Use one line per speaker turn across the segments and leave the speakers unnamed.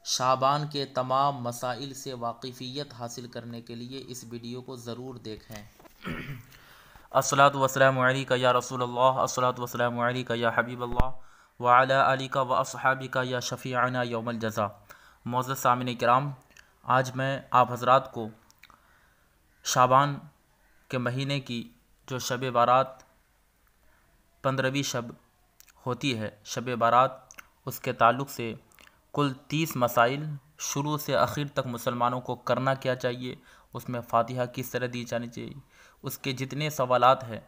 शाबान के तमाम मसाइल से वाक़िफ़ियत हासिल करने के लिए इस वीडियो को ज़रूर देखें। अस्सलातु वस्सलामु अलैका या रसूलल्लाह, अस्सलातु वस्सलामु अलैका या हबीबल्लाह, व अला आलिका व अस्हाबिका या शफ़ीअना यौमल जज़ा। मोअज़्ज़ज़ सामिन किराम, आज मैं आप हज़रात को शाबान के महीने की जो शब बारात 15वीं शब होती है, शब बारात, उसके ताल्लुक़ से कुल 30 मसाइल शुरू से आखिर तक मुसलमानों को करना क्या चाहिए, उसमें फ़ातिहा किस तरह दी जानी चाहिए, उसके जितने सवालात हैं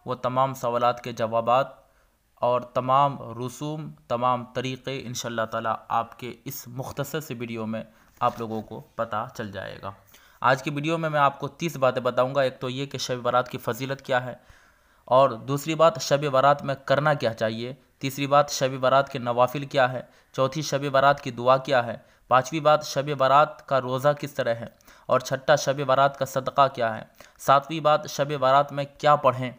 वो तमाम सवालात के जवाबात और तमाम रसूम, तमाम तरीक़े इंशाअल्लाह ताला आपके इस मुख्तसर से वीडियो में आप लोगों को पता चल जाएगा। आज की वीडियो में मैं आपको 30 बातें बताऊंगा। एक तो ये कि शब बारात की फ़जीलत क्या है, और दूसरी बात शब बारात में करना क्या चाहिए, तीसरी बात शब बारात के नवाफिल क्या है, चौथी शब बारात की दुआ क्या है, पाँचवीं बात शब बारात का रोज़ा किस तरह है, और छठा शब बारात का सदका क्या है, सातवीं बात शब बारात में क्या पढ़ें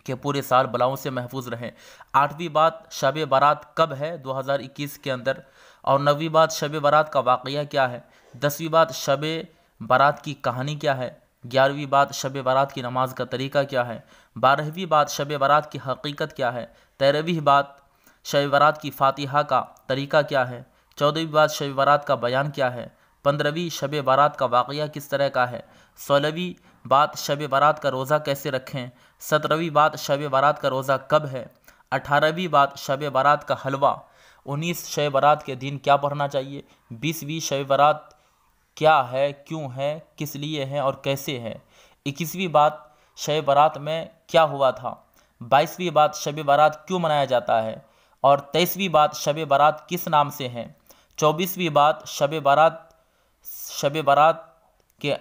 कि पूरे साल बलाओं से महफूज रहें, आठवीं बात शब बारात कब है 2021 के अंदर, और नौवीं बात शब बारात का वाक़या क्या है, 10वीं बात शब बारात की कहानी क्या है, 11वीं बात शब बारात की नमाज का तरीका क्या है, 12वीं बात शब बारात की हकीकत क्या है, 13वीं बात शब बारात की फ़ातिहा का तरीका क्या है, 14वीं बात शब बारात का बयान क्या है, 15वीं शब बारात का वाक़या किस तरह का है, 16वीं बात शब बारात का रोज़ा कैसे रखें, 17वीं बात शब बारात का रोज़ा कब है, 18वीं बात शब बारात का हलवा, 19 शब बारात के दिन क्या पढ़ना चाहिए, 20वीं शब बारात क्या है, क्यों है, किस लिए है और कैसे है, 21वीं बात शब बारात में क्या हुआ था, 22वीं बात शब बारात क्यों मनाया जाता है, और 23वीं बात शब बारात किस नाम से है, 24वीं बात शब बारात के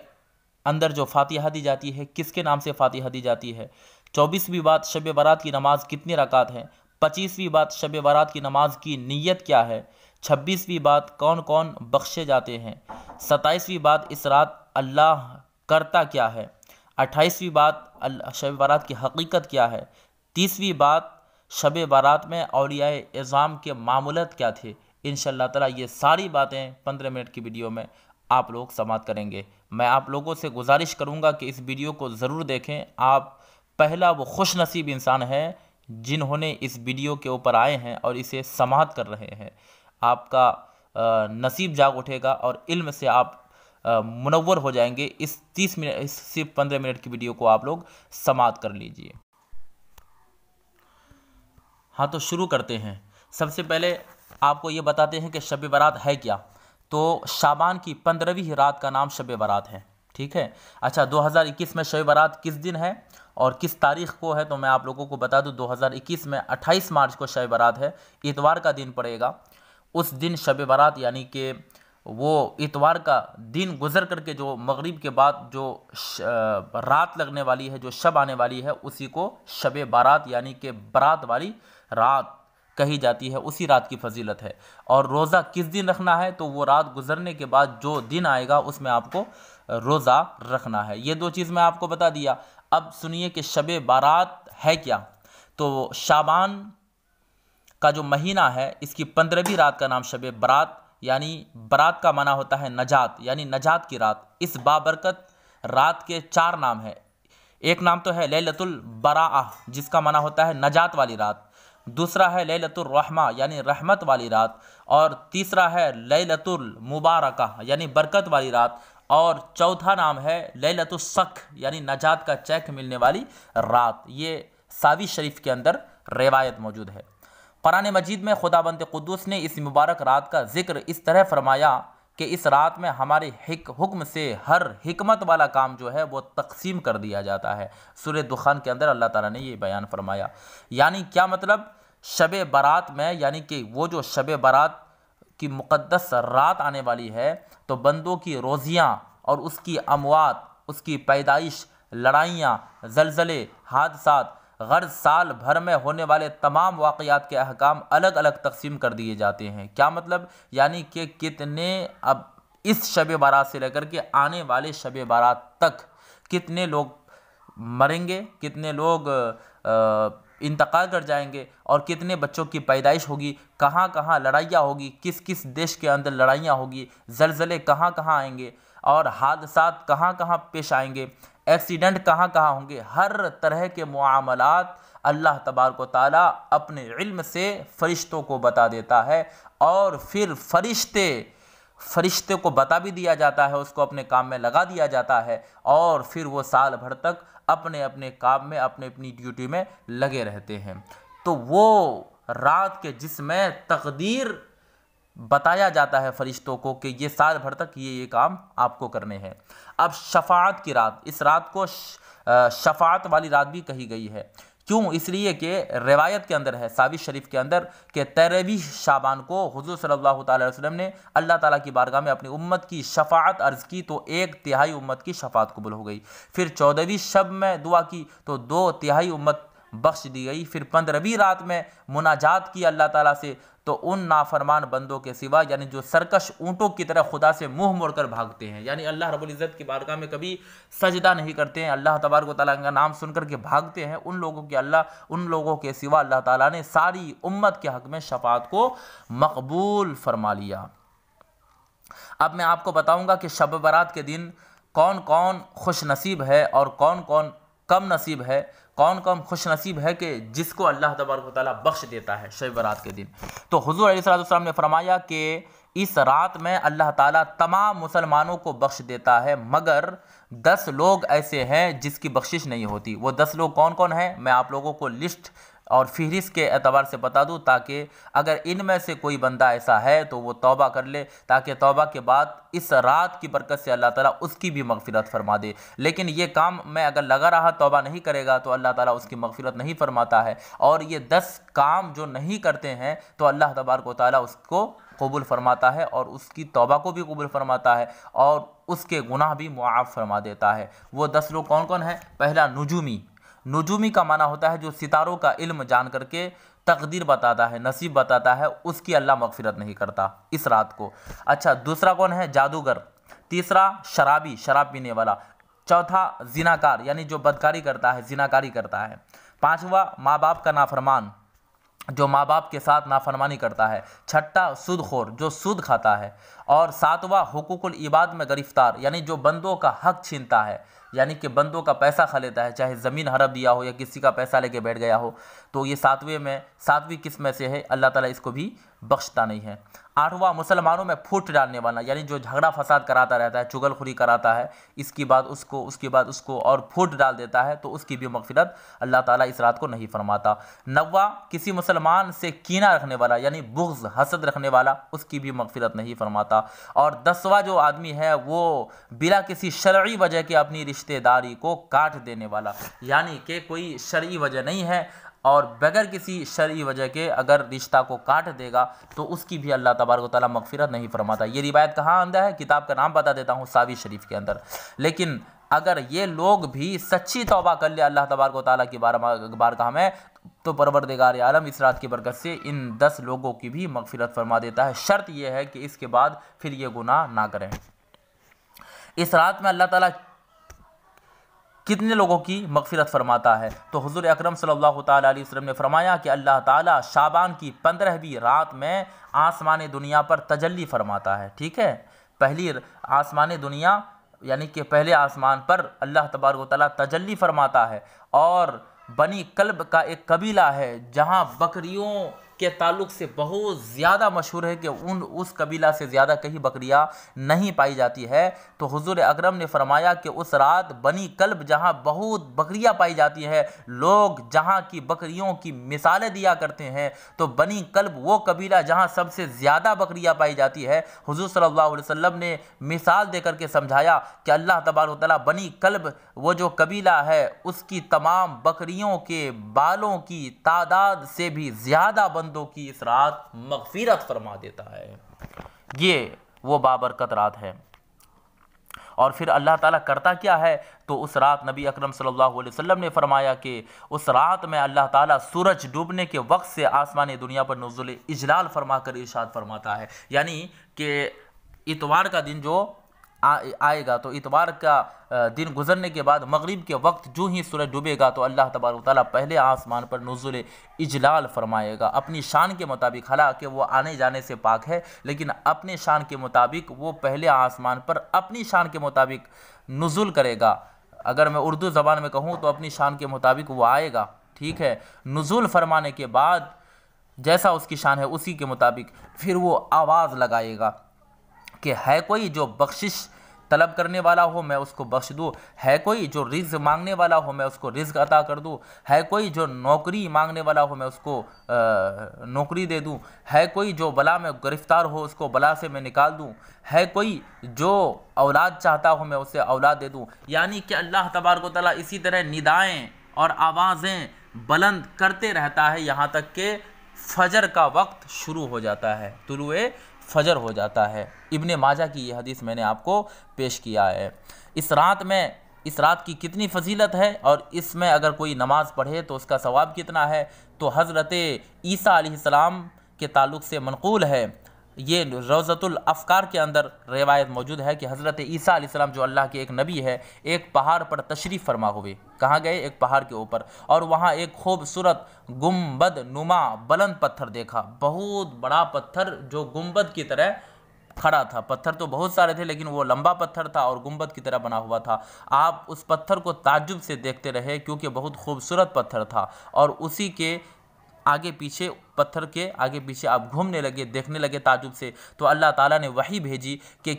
अंदर जो फ़ातिहा दी जाती है किसके नाम से फ़ातिहा दी जाती है, 24वीं बात शब बारात की नमाज कितनी रकात है, 25वीं बात शब बारात की नमाज की नीयत क्या है, 26वीं बात कौन कौन बख्शे जाते हैं, 27वीं बात इस रात अल्लाह करता क्या है, 28वीं बात शब बारात की हकीकत क्या है, 30वीं बात शब बारात में औलियाए इज़ाम के मामूलत क्या थे। इंशाअल्लाह ताला ये सारी बातें 15 मिनट की वीडियो में आप लोग समाप्त करेंगे। मैं आप लोगों से गुजारिश करूंगा कि इस वीडियो को ज़रूर देखें। आप पहला वो खुश नसीब इंसान हैं जिन्होंने इस वीडियो के ऊपर आए हैं और इसे समाप्त कर रहे हैं। आपका नसीब जाग उठेगा और इल्म से आप मुनव्वर हो जाएंगे। इस 30 मिनट, इस सिर्फ 15 मिनट की वीडियो को आप लोग समाप्त कर लीजिए। हाँ, तो शुरू करते हैं। सबसे पहले आपको ये बताते हैं कि शब बारात है क्या। तो शाबान की 15वीं रात का नाम शब बारात है, ठीक है। अच्छा, 2021 में शब बारात किस दिन है और किस तारीख़ को है, तो मैं आप लोगों को बता दूं 2021 में 28 मार्च को शब बारात है, इतवार का दिन पड़ेगा। उस दिन शब बारात यानी कि वो इतवार का दिन गुजर करके जो मगरिब के बाद जो रात लगने वाली है, जो शब आने वाली है, उसी को शब बारात यानी कि बारात वाली रात कही जाती है। उसी रात की फजीलत है। और रोज़ा किस दिन रखना है, तो वो रात गुजरने के बाद जो दिन आएगा उसमें आपको रोज़ा रखना है। ये दो चीज़ मैं आपको बता दिया। अब सुनिए कि शब बारात है क्या। तो शाबान का जो महीना है इसकी 15वीं रात का नाम शब बारात, यानी बारात का माना होता है नजात, यानी नजात की रात। इस बाबरकत रात के 4 नाम है। एक नाम तो है लैलतुल बराअह, जिसका माना होता है नजात वाली रात। दूसरा है लैलतुल रहमा, यानी रहमत वाली रात। और तीसरा है लैलतुल मुबारका, यानी बरकत वाली रात। और चौथा नाम है लैलतुल सख, यानी नजात का चैक मिलने वाली रात। ये सावी शरीफ के अंदर रिवायत मौजूद है। कुरान मजीद में खुदाबंद कुद्दूस ने इस मुबारक रात का जिक्र इस तरह फरमाया कि इस रात में हमारे हुक्म से हर हिकमत वाला काम जो है वो तकसीम कर दिया जाता है। सूरह दुखान के अंदर अल्लाह ताला ने ये बयान फरमाया। यानी क्या मतलब, शब बारात में, यानी कि वो जो शब बारात की मुक़द्दस रात आने वाली है, तो बंदों की रोज़ियाँ और उसकी अमवात, उसकी पैदाइश, लड़ाइयाँ, ज़लज़ले, हादसात, हर साल भर में होने वाले तमाम वाक़यात के अहकाम अलग अलग तकसीम कर दिए जाते हैं। क्या मतलब, यानी कि कितने, अब इस शब बारात से लेकर के आने वाले शब बारात तक कितने लोग मरेंगे, कितने लोग इंतकाल कर जाएंगे और कितने बच्चों की पैदाइश होगी, कहाँ कहाँ लड़ाइयाँ होगी, किस किस देश के अंदर लड़ाइयाँ होगी, ज़लज़ले कहाँ कहाँ आएंगे और हादसात कहाँ कहाँ पेश आएंगे, एक्सीडेंट कहाँ कहाँ होंगे, हर तरह के मुआमलात अल्लाह तबारक व तआला अपने इल्म से फ़रिश्तों को बता देता है और फिर फरिश्ते को बता भी दिया जाता है, उसको अपने काम में लगा दिया जाता है और फिर वो साल भर तक अपने अपने काम में अपने अपनी ड्यूटी में लगे रहते हैं। तो वो रात के जिसमें तकदीर बताया जाता है फरिश्तों को कि ये साल भर तक ये काम आपको करने हैं। अब शफाअत की रात, इस रात को शफाअत वाली रात भी कही गई है। क्यों? इसलिए कि रिवायत के अंदर है, साबित शरीफ के अंदर, कि 13वीं शाबान को हुजूर सल्लल्लाहु अलैहि वसल्लम ने अल्लाह ताला की बारगाह में अपनी उम्मत की शफाअत अर्ज़ की तो 1/3 उम्मत की शफाअत कबूल हो गई। फिर 14वीं शब में दुआ की तो 2/3 उम्मत बख्श दी गई। फिर 15वीं रात में मुनाजात की अल्लाह ताला से तो उन नाफरमान बंदों के सिवा, यानी जो सरकश ऊँटों की तरह खुदा से मुंह मोड़कर भागते हैं, यानी अल्लाह रब्बुल इज़्ज़त की बारगाह में कभी सजदा नहीं करते हैं, अल्लाह तबारक व तआला का नाम सुनकर के भागते हैं, उन लोगों के सिवा अल्लाह ताला ने सारी उम्मत के हक़ में शफाअत को मकबूल फरमा लिया। अब मैं आपको बताऊँगा कि शब बारात के दिन कौन कौन खुश नसीब है और कौन कौन कम नसीब है, कौन कौन खुश नसीब है कि जिसको अल्लाह तबारक व तआला बख्श देता है शब बारात के दिन। तो हुज़ूर अलैहिस्सलाम ने फरमाया कि इस रात में अल्लाह ताला तमाम मुसलमानों को बख्श देता है, मगर 10 लोग ऐसे हैं जिसकी बख्शिश नहीं होती। वो 10 लोग कौन कौन हैं, मैं आप लोगों को लिस्ट और फहरिस्त के एतबार से बता दूं, ताकि अगर इनमें से कोई बंदा ऐसा है तो वो तौबा कर ले, ताकि तौबा के बाद इस रात की बरकत से अल्लाह ताला उसकी भी मगफिरत फरमा दे। लेकिन ये काम में अगर लगा रहा, तौबा नहीं करेगा तो अल्लाह ताला उसकी मगफिरत नहीं फरमाता है। और ये 10 काम जो नहीं करते हैं तो अल्लाह तबारक व तआला उसको कबूल फरमाता है और उसकी तौबा को भी कबूल फरमाता है और उसके गुनाह भी मुआफ़ फरमा देता है। वो 10 लोग कौन कौन हैं? पहला, नुजूमी का माना होता है जो सितारों का इल्म जान करके तकदीर बताता है, नसीब बताता है, उसकी अल्लाह मगफिरत नहीं करता इस रात को। अच्छा, दूसरा कौन है? जादूगर। तीसरा, शराब पीने वाला। चौथा, जिनाकार, यानी जो बदकारी करता है, जिनाकारी करता है। पांचवा, माँ बाप का नाफरमान, जो माँ बाप के साथ नाफरमानी करता है। छठा, सूदखोर, जो सूद खाता है। और सातवां, हुकूकुल इबाद में गिरफ्तार, यानी जो बंदों का हक छीनता है, यानी कि बंदों का पैसा खा लेता है, चाहे ज़मीन हड़प दिया हो या किसी का पैसा लेके बैठ गया हो, तो ये सातवीं किस्म में से है, अल्लाह ताला इसको भी बख्शता नहीं है। आठवां, मुसलमानों में फूट डालने वाला, यानी जो झगड़ा फसाद कराता रहता है, चुगलखोरी कराता है, इसकी बाद उसको और फूट डाल देता है, तो उसकी भी मगफिरत अल्लाह ताला इस रात को नहीं फरमाता। नौवां, किसी मुसलमान से कीना रखने वाला, यानी बुग़्ज़, हसद रखने वाला, उसकी भी मगफिरत नहीं फरमाता। और 10वां जो आदमी है वो बिला किसी शरई वजह के अपनी रिश्तेदारी को काट देने वाला, यानी कि कोई शरई वजह नहीं है और बगैर किसी शरई वजह के अगर रिश्ता को काट देगा तो उसकी भी अल्लाह तबारक व तआला मगफिरत नहीं फरमाता। ये रिवायत कहाँ अंदर है? किताब का नाम बता देता हूँ, साबित शरीफ के अंदर। लेकिन अगर ये लोग भी सच्ची तौबा कर ले अल्लाह तबारक व तआला की बारगाह में, तो परवरदिगार आलम इस रात की बरकत से इन 10 लोगों की भी मगफिरत फरमा देता है। शर्त यह है कि इसके बाद फिर ये गुनाह ना करें। इस रात में अल्लाह ताला कितने लोगों की मगफिरत फरमाता है? तो हुज़ूर अकरम सल्लल्लाहु ताला अलैहि वसल्लम ने फरमाया कि अल्लाह ताला शाबान की 15वीं रात में आसमान दुनिया पर तजल्ली फरमाता है। ठीक है, पहली आसमान दुनिया यानी कि पहले आसमान पर अल्लाह तबारक व तआला तजल्ली फरमाता है। और बनी कल्ब का एक कबीला है जहाँ बकरियों के ताल्लुक़ से बहुत ज़्यादा मशहूर है कि उस कबीला से ज़्यादा कहीं बकरियाँ नहीं पाई जाती है। तो हुज़ूर अकरम ने फरमाया कि उस रात बनी कल्ब जहाँ बहुत बकरियाँ पाई जाती है, लोग जहाँ की बकरियों की मिसालें दिया करते हैं, तो बनी कल्ब वो कबीला जहाँ सबसे ज़्यादा बकरियाँ पाई जाती है। हुज़ूर सल्लल्लाहु अलैहि वसल्लम ने मिसाल देकर के समझाया कि अल्लाह तबारक व तआला बनी कल्ब वो जो कबीला है उसकी तमाम बकरियों के बालों की तादाद से भी ज़्यादा बंदों की इस रात मगफिरत फरमा देता है। ये वो बाबरकत रात है। और फिर अल्लाह ताला करता क्या है? तो उस रात नबी अकरम सल्लल्लाहु अलैहि वसल्लम ने फरमाया कि उस रात में अल्लाह ताला सूरज डूबने के वक्त से आसमान दुनिया पर नुज़ुल इजलाल फरमा कर इरशाद फरमाता है। यानी कि इतवार का दिन जो आएगा तो इतवार का दिन गुजरने के बाद मगरिब के वक्त जो ही सूरज डूबेगा तो अल्लाह तबारक व तआला पहले आसमान पर नुज़ुल इजलाल फरमाएगा अपनी शान के मुताबिक। हालांकि वो आने जाने से पाक है, लेकिन अपने शान के मुताबिक वो पहले आसमान पर अपनी शान के मुताबिक नुज़ुल करेगा। अगर मैं उर्दू ज़बान में कहूँ तो अपनी शान के मुताबिक वो आएगा, ठीक है। नुज़ुल फरमाने के बाद जैसा उसकी शान है उसी के मुताबिक फिर वो आवाज़ लगाएगा कि है कोई जो बख्शिश तलब करने वाला हो मैं उसको बख्श दूँ, है कोई जो रिज़्क़ मांगने वाला हो मैं उसको रिज़्क़ अता कर दूँ, है कोई जो नौकरी मांगने वाला हो मैं उसको नौकरी दे दूँ, है कोई जो बला में गिरफ़्तार हो उसको बला से मैं निकाल दूँ, है कोई जो औलाद चाहता हो मैं उसे औलाद दे दूँ। यानी कि अल्लाह तबारक व तआला इसी तरह निदाएँ और आवाज़ें बुलंद करते रहता है यहाँ तक कि फजर का वक्त शुरू हो जाता है, तुलुए फजर हो जाता है। इब्ने माजा की ये हदीस मैंने आपको पेश किया है। इस रात की कितनी फजीलत है और इसमें अगर कोई नमाज़ पढ़े तो उसका सवाब कितना है, तो हज़रत ईसा अलैहिस्सलाम के ताल्लुक़ से मनक़ूल है, ये रौज़तुल अफ़कार के अंदर रिवायत मौजूद है कि हज़रत ईसा अलैहिस्सलाम जो अल्लाह के एक नबी है, एक पहाड़ पर तशरीफ़ फरमा हुए। कहाँ गए? एक पहाड़ के ऊपर, और वहाँ एक खूबसूरत गुंबद नुमा बुलंद पत्थर देखा। बहुत बड़ा पत्थर जो गुंबद की तरह खड़ा था। पत्थर तो बहुत सारे थे लेकिन वो लंबा पत्थर था और गुंबद की तरह बना हुआ था। आप उस पत्थर को ताज्जुब से देखते रहे क्योंकि बहुत खूबसूरत पत्थर था, और उसी के आगे पीछे, पत्थर के आगे पीछे आप घूमने लगे, देखने लगे ताजुब से। तो अल्लाह ताला ने वही भेजी कि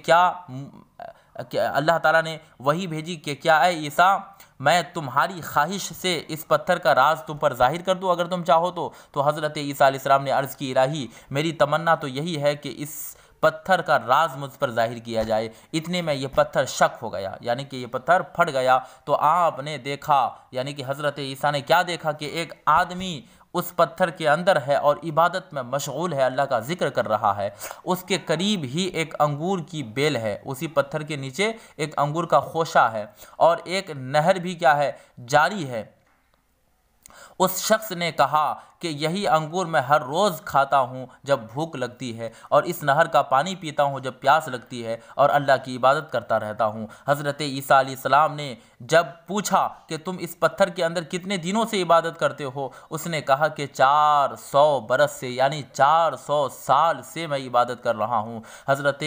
क्या ऐ ईसा मैं तुम्हारी ख्वाहिश से इस पत्थर का राज तुम पर जाहिर कर दूँ अगर तुम चाहो तो हज़रत ईसा अलैहिस्सलाम ने अर्ज़ की, इलाही मेरी तमन्ना तो यही है कि इस पत्थर का राज मुझ पर जाहिर किया जाए। इतने में ये पत्थर शक हो गया, यानी कि ये पत्थर फट गया। तो आपने देखा, यानी कि हज़रत ईसा ने क्या देखा कि एक आदमी उस पत्थर के अंदर है और इबादत में मशगूल है, अल्लाह का जिक्र कर रहा है। उसके करीब ही एक अंगूर की बेल है, उसी पत्थर के नीचे एक अंगूर का खोशा है, और एक नहर भी क्या है, जारी है। उस शख्स ने कहा कि यही अंगूर मैं हर रोज़ खाता हूँ जब भूख लगती है, और इस नहर का पानी पीता हूँ जब प्यास लगती है, और अल्लाह की इबादत करता रहता हूँ। हज़रत ईसा अलैहिस्सलाम ने जब पूछा कि तुम इस पत्थर के अंदर कितने दिनों से इबादत करते हो, उसने कहा कि 400 बरस से, यानी 400 साल से मैं इबादत कर रहा हूँ। हज़रत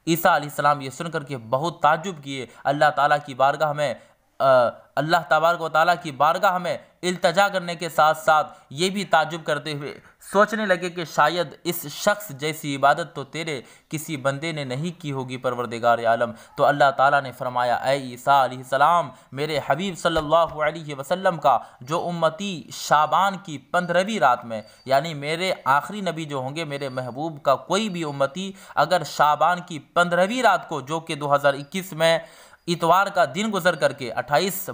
ईसा अलैहिस्सलाम ये सुन कर के बहुत ताज्जुब किए। अल्लाह तबारक व तआला की बारगाह में इल्तजा करने के साथ साथ ये भी ताज्जुब करते हुए सोचने लगे कि शायद इस शख्स जैसी इबादत तो तेरे किसी बंदे ने नहीं की होगी परवरदिगार आलम। तो अल्लाह ताला ने फरमाया, ऐ ईसा अलैहिस्सलाम मेरे हबीब सल्लल्लाहु अलैहि वसल्लम का जो उम्मती शाबान की 15वीं रात में, यानी मेरे आखिरी नबी जो होंगे मेरे महबूब का कोई भी उम्मती अगर शाबान की 15वीं रात को, जो कि 2021 में इतवार का दिन गुजर करके 28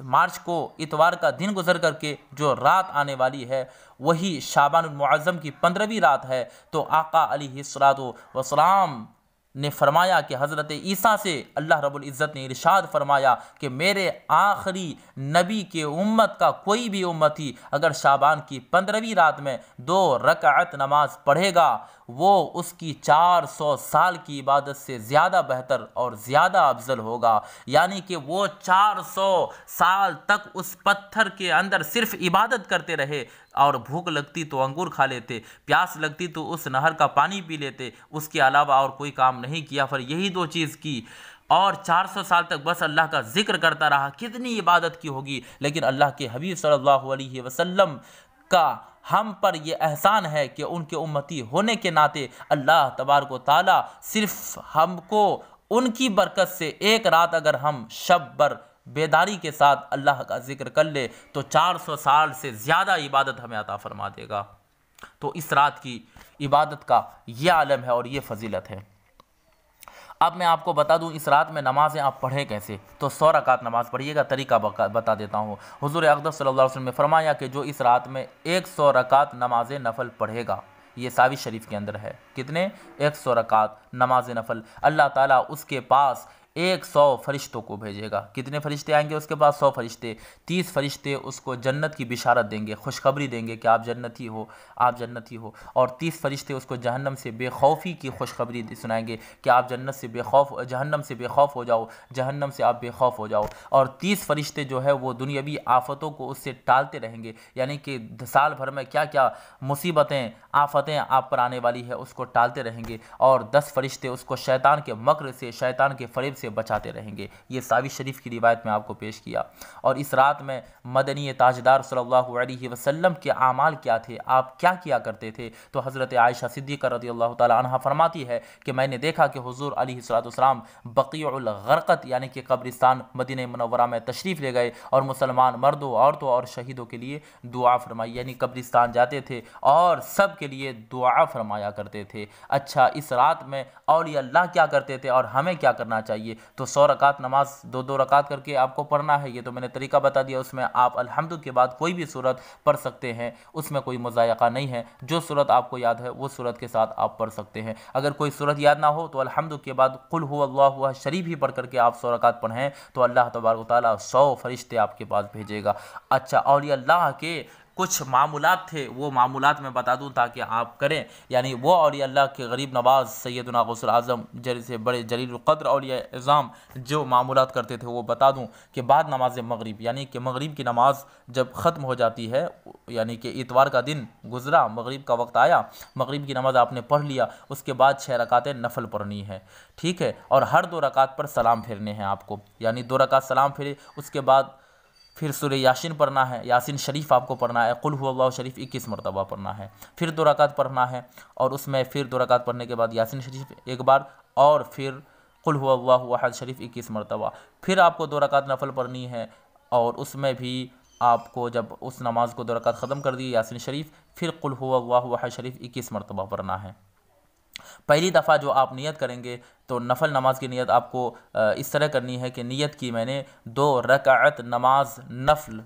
मार्च को इतवार का दिन गुजर करके जो रात आने वाली है वही शाबानुल मुअज़्ज़म की 15वीं रात है। तो आका अलैहिस्सलातु वस्सलाम ने फरमाया कि हज़रत ईसा से अल्लाह रब्बुल इज़्ज़त ने इरशाद फरमाया कि मेरे आखिरी नबी के उम्मत का कोई भी उम्मती अगर शाबान की 15वीं रात में 2 रकात नमाज पढ़ेगा, वो उसकी 400 साल की इबादत से ज़्यादा बेहतर और ज़्यादा अफजल होगा। यानी कि वो 400 साल तक उस पत्थर के अंदर सिर्फ इबादत करते रहे, और भूख लगती तो अंगूर खा लेते, प्यास लगती तो उस नहर का पानी पी लेते, उसके अलावा और कोई काम नहीं किया। फिर यही 2 चीज़ की और 400 साल तक बस अल्लाह का जिक्र करता रहा। कितनी इबादत की होगी। लेकिन अल्लाह के हबीब सल्लल्लाहु अलैहि वसल्लम का हम पर यह एहसान है कि उनके उम्मती होने के नाते अल्लाह तबारक व तआला सिर्फ हमको उनकी बरकत से एक रात अगर हम शब भर बेदारी के साथ अल्लाह का जिक्र कर ले तो 400 साल से ज़्यादा इबादत हमें अता फरमा देगा। तो इस रात की इबादत का ये आलम है और ये फजीलत है। अब मैं आपको बता दूं इस रात में नमाज़ें आप पढ़ें कैसे। तो 100 रकात नमाज़ पढ़िएगा, तरीका बता देता हूँ। हुज़ूर अक़दस सल्लल्लाहु अलैहि वसल्लम ने फरमाया कि जो इस रात में 100 रकात नमाज़ नफल पढ़ेगा, ये सावी शरीफ के अंदर है, कितने 100 रकात नमाज नफल, अल्लाह ताला उसके पास 100 फरिश्तों को भेजेगा। कितने फरिश्ते आएंगे उसके पास? 100 फरिश्ते। 30 फरिश्ते उसको जन्नत की बिशारत देंगे, खुशखबरी देंगे कि आप जन्नती हो, आप जन्नती हो। और 30 फरिश्ते उसको जहन्नम से बेखौफी की खुशखबरी सुनाएंगे कि आप जन्नत से बेखौफ, जहन्नम से बेखौफ हो जाओ, जहन्नम से आप बेखौफ हो जाओ। और 30 फरिश्ते जो है वो दुनियावी आफतों को उससे टालते रहेंगे, यानी कि साल भर में क्या क्या मुसीबतें, आफतें आप पर आने वाली है उसको टालते रहेंगे। और 10 फरिश्ते उसको शैतान के मक्र से, शैतान के फरेब से बचाते रहेंगे। ये सावी शरीफ की रिवायत में आपको पेश किया। और इस रात में मदनी ताजदार सल्लल्लाहु अलैहि वसल्लम के आमाल क्या थे, आप क्या किया करते थे? तो हज़रत आयशा सिद्दीक़ा रज़ियल्लाहु ताला अन्हा फरमाती है कि मैंने देखा कि हुज़ूर अलैहिस्सलाम बक़ीउल गरक़त यानी कि कब्रिस्तान मदीना मुनव्वरा में तशरीफ़ ले गए और मुसलमान मर्दों, औरतों और शहीदों के लिए दुआ फरमाई, यानी कब्रिस्तान जाते थे और सब के लिए दुआ फरमाया करते थे। अच्छा, इस रात में औलिया अल्लाह क्या करते थे और हमें क्या करना चाहिए? तो 100 रकात नमाज 2-2 रकात करके आपको पढ़ना है, ये तो मैंने तरीका बता दिया। उसमें आप अल्हम्दु के बाद कोई भी सूरत पढ़ सकते हैं, उसमें कोई मुज़ायक़ा नहीं है। जो सूरत आपको याद है वो सूरत के साथ आप पढ़ सकते हैं। अगर कोई सूरत याद ना हो तो अल्हम्दु के बाद कुल हुवल्लाहु अहद शरीफ ही पढ़ करके आप 100 रकात पढ़ें तो अल्लाह तबारक व तआला 100 फरिश्ते आपके पास भेजेगा। अच्छा, औलिया अल्लाह के कुछ मामूलात थे, वो मामूलात मैं बता दूं ताकि आप करें। यानी वो औलिया अल्लाह के गरीब नवाज सैयदना गौसुल आज़म जैसे बड़े जलील क़द्र औलिया इज़ाम जो मामूलात करते थे वो बता दूं कि बाद नमाज मगरिब, यानी कि मगरिब की नमाज जब ख़त्म हो जाती है, यानी कि इतवार का दिन गुजरा, मगरिब का वक्त आया, मगरिब की नमाज़ आपने पढ़ लिया, उसके बाद 6 रकातें नफल पढ़नी है, ठीक है। और हर 2 रकात पर सलाम फेरने हैं आपको, यानी 2 रकात सलाम फेरे, उसके बाद फिर सूरह यासीन पढ़ना है, यासीन शरीफ आपको पढ़ना है, कुल हुवल्लाहु शरीफ 21 मरतबा पढ़ना है, फिर 2 रकात पढ़ना है और उसमें फिर 2 रकात पढ़ने के बाद यासीन शरीफ एक बार और फिर कुल हुवल्लाहु अहद शरीफ 21 मरतबा, फिर आपको 2 रकात नफल पढ़नी है और उसमें भी आपको जब उस नमाज को 2 रकात ख़त्म कर दी यासीन शरीफ, फिर कुल हुवल्लाहु अहद शरीफ 21 मरतबा पढ़ना है। पहली दफ़ा जो आप नियत करेंगे तो नफल नमाज की नियत आपको इस तरह करनी है कि नियत की मैंने 2 रकात नमाज नफल,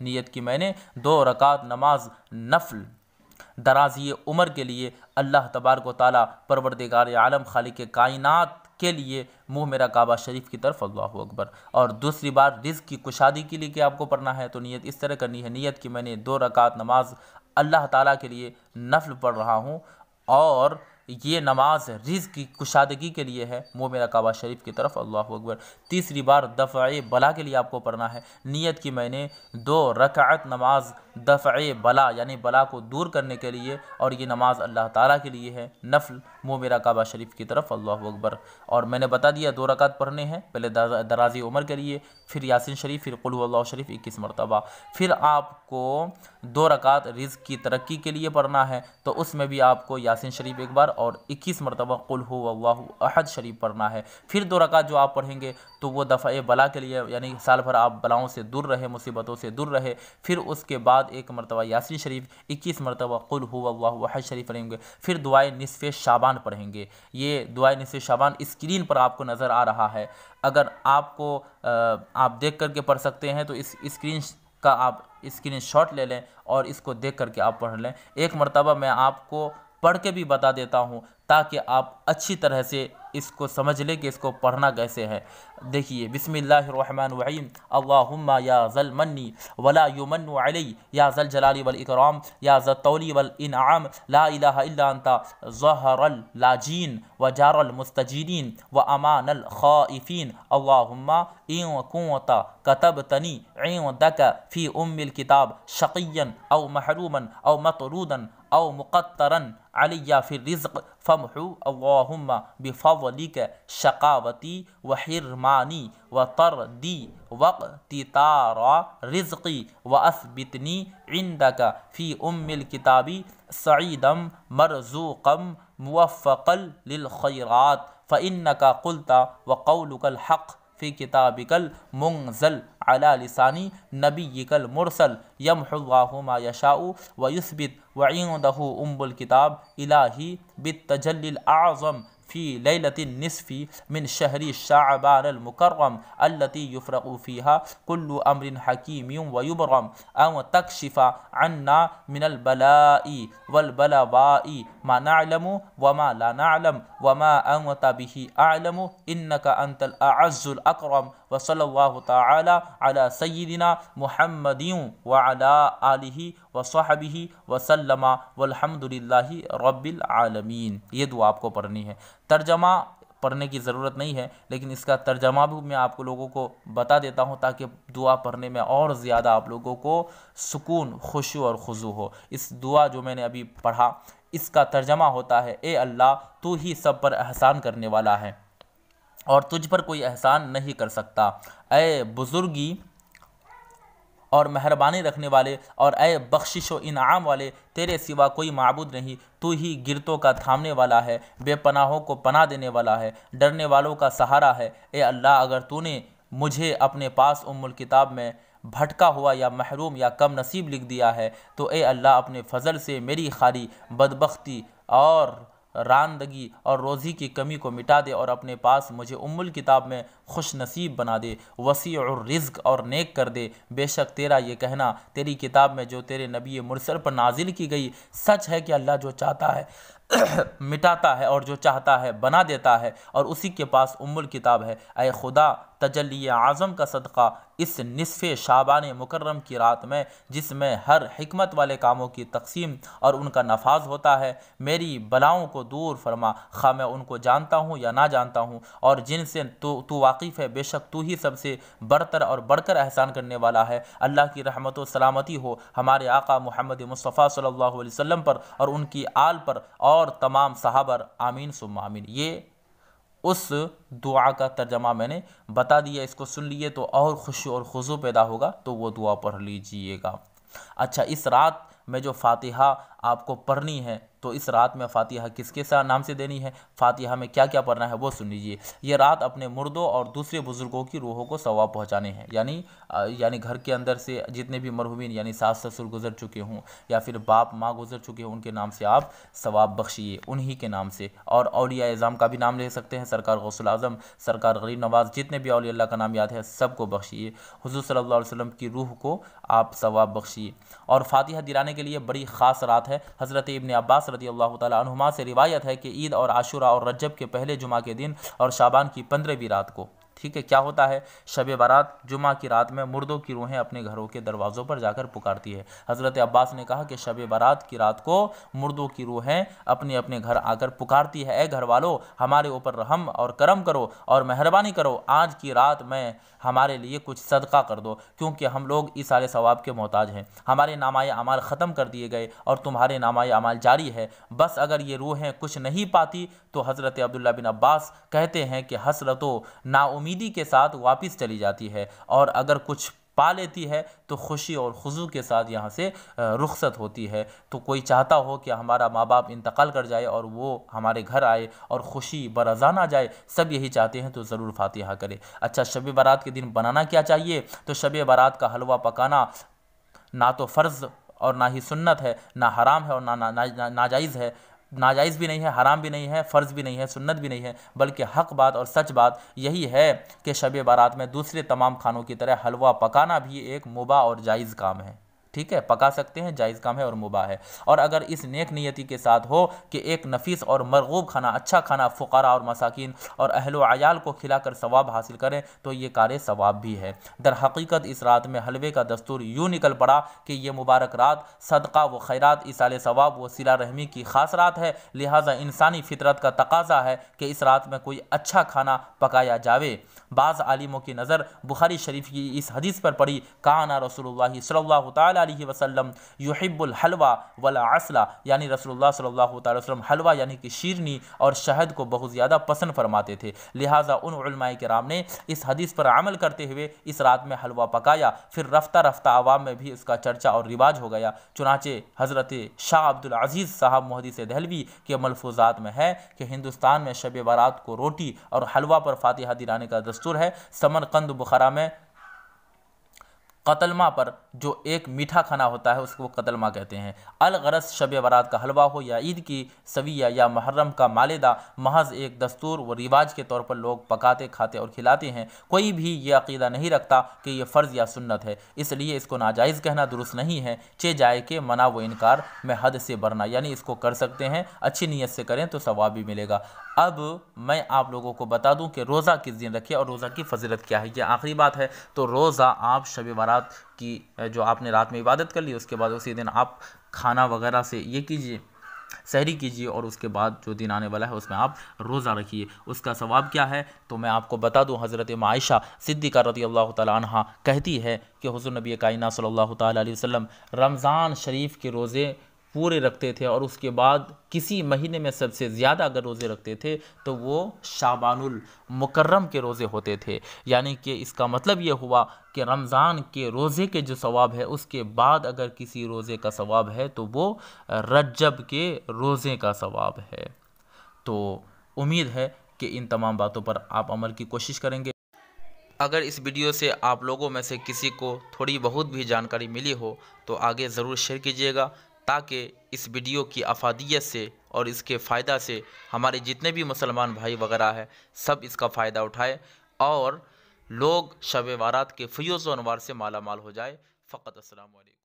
नियत की मैंने 2 रकात नमाज नफल दराज़ी उम्र के लिए अल्लाह तबारक व तआला परवरदिगार आलम खालिक कायनात के लिए मुँह मेरा काबा शरीफ की तरफ, अल्लाहु अकबर। और दूसरी बार रिज़्क़ की कुशादी के लिए कि आपको पढ़ना है तो नियत इस तरह करनी है, नियत की मैंने 2 रकात नमाज अल्लाह ताला के लिए नफल पढ़ रहा हूँ और ये नमाज रिज़्क़ की कुशादगी के लिए है, मुँह मेरा काबा शरीफ की तरफ, अल्लाहु अकबर। तीसरी बार दफ़अ बला के लिए आपको पढ़ना है, नियत की मैंने 2 रकात नमाज दफ़अ बला यानी बला को दूर करने के लिए और ये नमाज अल्लाह ताला के लिए है नफल, मुँह मेरा काबा शरीफ की तरफ, अल्लाहु अकबर। और मैंने बता दिया 2 रकात पढ़ने हैं, पहले दराज़ी उम्र के लिए, फिर यासीन शरीफ, फिर कुल हुवल्लाहु शरीफ 21 मरतबा, फिर आपको 2 रकात रिज़्क़ की तरक्की के लिए पढ़ना है तो उसमें भी आपको यासीन शरीफ एक बार और 21 मरतबा कुल हुवल्लाहु अहद शरीफ पढ़ना है। फिर 2 रकात जो आप पढ़ेंगे तो वो दफ़अ बला के लिए, यानी साल भर आप बलाओं से दूर रहे, मुसीबतों से दूर रहे। फिर उसके बाद 1 मरतबा यासीन शरीफ, 21 मरतबा कुल हुवल्लाहु अहद शरीफ पढ़ेंगे। फिर दुआए निस्फ़े शाबान पढ़ेंगे। ये दुआए निस्फ़े शाबान स्क्रीन पर आपको नज़र आ रहा है, अगर आपको आप देख करके पढ़ सकते हैं तो इस स्क्रीन का आप स्क्रीनशॉट ले लें और इसको देख करके आप पढ़ लें। 1 मरतबा मैं आपको पढ़ के भी बता देता हूँ ताकि आप अच्छी तरह से इसको समझ लें कि इसको पढ़ना कैसे है। देखिए, बिस्मिल्लाहिर्रहमानिर्रहीम, अल्लाहुम्मा या ज़ल मन्नी वला युमन्नु अलैहि या ज़ल जलाली वल इकराम या ज़ल तौली वल इनआम ला इलाहा इल्ला अंता ज़हरल लाजीन व जारल मुस्तजीरीन व अमानल खाइफीन अल्लाहुम्मा इन कुंता कतबतनी इंदका फी उम्मिल किताब शक़िय्यन औ महरूमन औ मतरूदन औ मुक़त्तरन अलैया फिर रिज़्क़ फ़महू अल्लाहुम्मा बिफ़ज़लिक शक़ावती व हिरमानी व तरदी वक़्तितारा रिज़्क़ी व अस्बितनी इंदका फ़ी उम्मिल किताबी सईदम मरज़ूक़म मुवफ़्फ़क़ल लिल खैरात फ़इन्नका क़ुल्ता व क़ौलुकल हक़ फ़ी किताबिकल मुंज़ल अला लिसानी नबिय्यिकल मुरसल यमहुल्लाहु मा यशाउ व युस्बित व इंदहु उम्मुल किताब इलाही बित्तजल्लिल आज़म फ़ी लैलतिन निस्फ़ी मिन शहरी शाअबानिल मुकर्रम अल्लती युफ़रक़ु फ़ीहा कुल्लु अम्रिन हकीमिन व युबरम अव तकशिफ़ा अन्ना मिनल बलाइ वल बलवाइ मा नअलमु व मा ला नअलम व मा अंत बिही अअलमु इन्नका अंतल अअज़्ज़ुल अकरम व सल्लल्लाहु तआला अला सय्यिदिना मुहम्मदिन व अला आलिहि व सहबिहि व सल्लमा वल्हम्दुलिल्लाहि रब्बिल आलमीन। ये दुआ आपको पढ़नी है। तर्जमा पढ़ने की ज़रूरत नहीं है, लेकिन इसका तर्जमा भी मैं आपको लोगों को बता देता हूँ ताकि दुआ पढ़ने में और ज़्यादा आप लोगों को सुकून, खुशू और खुजू हो। इस दुआ जो मैंने अभी पढ़ा, इसका तर्जमा होता है, ए अल्लाह तू ही सब पर एहसान करने वाला है और तुझ पर कोई एहसान नहीं कर सकता। ए बुज़ुर्गी और मेहरबानी रखने वाले और ए बख्शिश व इनाम वाले, तेरे सिवा कोई माबूद नहीं। तू ही गिरतों का थामने वाला है, बेपनाहों को पनाह देने वाला है, डरने वालों का सहारा है। ए अल्लाह, अगर तूने मुझे अपने पास उम्मुल किताब में भटका हुआ या महरूम या कम नसीब लिख दिया है तो ए अल्लाह अपने फ़ज़ल से मेरी खाली बदबख्ती और रानदगी और रोज़ी की कमी को मिटा दे और अपने पास मुझे उम्मुल किताब में खुश नसीब बना दे, वसीउर रिज़्क़ और नेक कर दे। बेशक तेरा ये कहना तेरी किताब में जो तेरे नबी मुरसल पर नाजिल की गई सच है कि अल्लाह जो चाहता है मिटाता है और जो चाहता है बना देता है और उसी के पास उम्मुल किताब है। ऐ खुदा, तजल्ली आज़म का सदक़ा इस निस्फ़े शाबान मुकर्रम की रात में, जिसमें हर हिकमत वाले कामों की तकसीम और उनका नफाज होता है, मेरी बलाओं को दूर फरमा, खा मैं उनको जानता हूँ या ना जानता हूँ, और जिनसे तू वाकिफ़ है। बेशक तू ही सबसे बरतर और बढ़कर एहसान करने वाला है। अल्लाह की रहमत व सलामती हो हमारे आका मोहम्मद मुस्तफ़ा सल्लल्लाहु अलैहि वसल्लम पर और उनकी आल पर और तमाम सहाबर, आमीन सुम्मा आमीन। ये उस दुआ का तर्जमा मैंने बता दिया, इसको सुन लिए तो और खुशी और खुशू पैदा होगा, तो वो दुआ पढ़ लीजिएगा। अच्छा, इस रात में जो फातिहा आपको पढ़नी है, तो इस रात में फातिहा किसके साथ नाम से देनी है, फातिहा में क्या क्या पढ़ना है वो सुन लीजिए। ये रात अपने मुर्दों और दूसरे बुज़ुर्गों की रूहों को सवाब पहुँचाने हैं, यानी घर के अंदर से जितने भी मरहूमीन यानी सास ससुर गुजर चुके हों या फिर बाप माँ गुजर चुके हों, उनके नाम से आप सवाब बख्शिए, उन्हीं के नाम से। और औलिया इज़ाम का भी नाम ले सकते हैं, सरकार गौसुल आज़म, सरकार गरीब नवाज़, जितने भी औलिया अल्लाह का नाम याद है सबको बख्शिए। हुज़ूर सल्लल्लाहु अलैहि वसल्लम की रूह को आप सवाब बख्शिए। और फातिहा दिलाने के लिए बड़ी ख़ास रात है। हज़रत इब्न अब्बास रज़ी अल्लाह तआला अन्हुमा से रिवायत है कि ईद और आशूरा और रजब के पहले जुमा के दिन और शाबान की 15वीं रात को, ठीक है, क्या होता है, शब बारात जुमा की रात में मुर्दों की रूहें अपने घरों के दरवाज़ों पर जाकर पुकारती है। हज़रत अब्बास ने कहा कि शब बारात की रात को मुर्दों की रूहें अपने अपने घर आकर पुकारती है, ए घर वालों, हमारे ऊपर रहम और करम करो और मेहरबानी करो, आज की रात में हमारे लिए कुछ सदका कर दो, क्योंकि हम लोग इस सारे सवाब के मोहताज हैं। हमारे नामाए अमाल ख़त्म कर दिए गए और तुम्हारे नामाए अमाल जारी है। बस अगर ये रूहें कुछ नहीं पाती तो हज़रत अब्दुल्ला बिन अब्बास कहते हैं कि हसरतों नाउमीदी के साथ वापस चली जाती है, और अगर कुछ पा लेती है तो खुशी और खुशू के साथ यहाँ से रुखसत होती है। तो कोई चाहता हो कि हमारा माँ बाप इंतकाल कर जाए और वो हमारे घर आए और खुशी बरज़ान आ जाए, सब यही चाहते हैं, तो ज़रूर फातिहा करें। अच्छा, शब बारात के दिन बनाना क्या चाहिए, तो शब बारात का हलवा पकाना ना तो फ़र्ज़ और ना ही सुन्नत है, ना हराम है और ना नाजायज़ है। नाजायज़ भी नहीं है, हराम भी नहीं है, फ़र्ज़ भी नहीं है, सुन्नत भी नहीं है, बल्कि हक़ बात और सच बात यही है कि शब बारात में दूसरे तमाम खानों की तरह हलवा पकाना भी एक मुबाह और जायज़ काम है। ठीक है, पका सकते हैं, जायज़ काम है और मुबाह है। और अगर इस नेक नियति के साथ हो कि एक नफीस और मरगूब खाना, अच्छा खाना फ़ुक़रा और मसाकिन और अहल व अयाल को खिलाकर सवाब हासिल करें, तो ये कार सवाब भी है। दर हकीकत इस रात में हलवे का दस्तूर यूँ निकल पड़ा कि ये मुबारक रात सदका व खैरात, इसाले सवाब व सिला रहमी की ख़ास रात है। लिहाजा इंसानी फितरत का तकाजा है कि इस रात में कोई अच्छा खाना पकाया जावे। बाज़ आलिमों की नज़र बुखारी शरीफ की इस हदीस पर पड़ी, काना रसूलुल्लाह सल्लल्लाहु तआला अलैहि वसल्लम युहिब्बुल हलवा वल असला, यानी रसूलुल्लाह सल्लल्लाहु तआला अलैहि वसल्लम हलवा यानी कि शीरनी और शहद को बहुत ज़्यादा पसंद फरमाते थे। लिहाजा उन उलमाए किराम ने इस हदीस पर अमल करते हुए इस रात में हलवा पकाया। फिर रफ्ता रफ्ता आवाम में भी इसका चर्चा और रिवाज हो गया। चुनाचे हज़रत शाह अब्दुल अज़ीज़ साहब मुहद्दिस देहलवी के मलफूज़ात में है कि हिंदुस्तान में शब बारात को रोटी और हलवा पर फातिहा दिलाने का दस्तूर है। समरकंद बुखारा में कतलमा पर जो एक मीठा खाना होता है उसको कतलमा कहते हैं। अलगरस शब बारात का हलवा हो या ईद की सविया या मुहर्रम का मालेदा महज एक दस्तूर व रिवाज के तौर पर लोग पकाते, खाते और खिलाते हैं। कोई भी ये अकीदा नहीं रखता कि ये फ़र्ज़ या सुन्नत है, इसलिए इसको नाजायज़ कहना दुरुस्त नहीं है। चे जाए कि मना व इनकार में हद से बढ़ना, यानी इसको कर सकते हैं, अच्छी नीयत से करें तो सवाब भी मिलेगा। अब मैं आप लोगों को बता दूं कि रोज़ा किस दिन रखिए और रोज़ा की फजीलत क्या है। ये आखिरी बात है। तो रोज़ा आप शब बारात की जो आपने रात में इबादत कर ली, उसके बाद उसी दिन आप खाना वगैरह से ये कीजिए, सहरी कीजिए, और उसके बाद जो दिन आने वाला है उसमें आप रोज़ा रखिए। उसका सवाब क्या है तो मैं आपको बता दूं। हज़रत आयशा सिद्दीक़ा रज़ियल्लाहु तआला अन्हा कहती है कि हुज़ूर नबी कायनात सल्लल्लाहु तआला अलैहि वसल्लम रमज़ान शरीफ के रोज़े पूरे रखते थे, और उसके बाद किसी महीने में सबसे ज़्यादा अगर रोज़े रखते थे तो वो शाबानुल मुकर्रम के रोज़े होते थे। यानी कि इसका मतलब ये हुआ कि रमज़ान के रोज़े के जो सवाब है उसके बाद अगर किसी रोज़े का सवाब है तो वो रज्जब के रोज़े का सवाब है। तो उम्मीद है कि इन तमाम बातों पर आप अमल की कोशिश करेंगे। अगर इस वीडियो से आप लोगों में से किसी को थोड़ी बहुत भी जानकारी मिली हो तो आगे ज़रूर शेयर कीजिएगा, ताकि इस वीडियो की अफादियत से और इसके फ़ायदा से हमारे जितने भी मुसलमान भाई वगैरह हैं सब इसका फ़ायदा उठाए और लोग शब बारात के फ़यूज़ व अनवार से माला माल हो जाए। फ़कत अस्सलामु अलैकुम।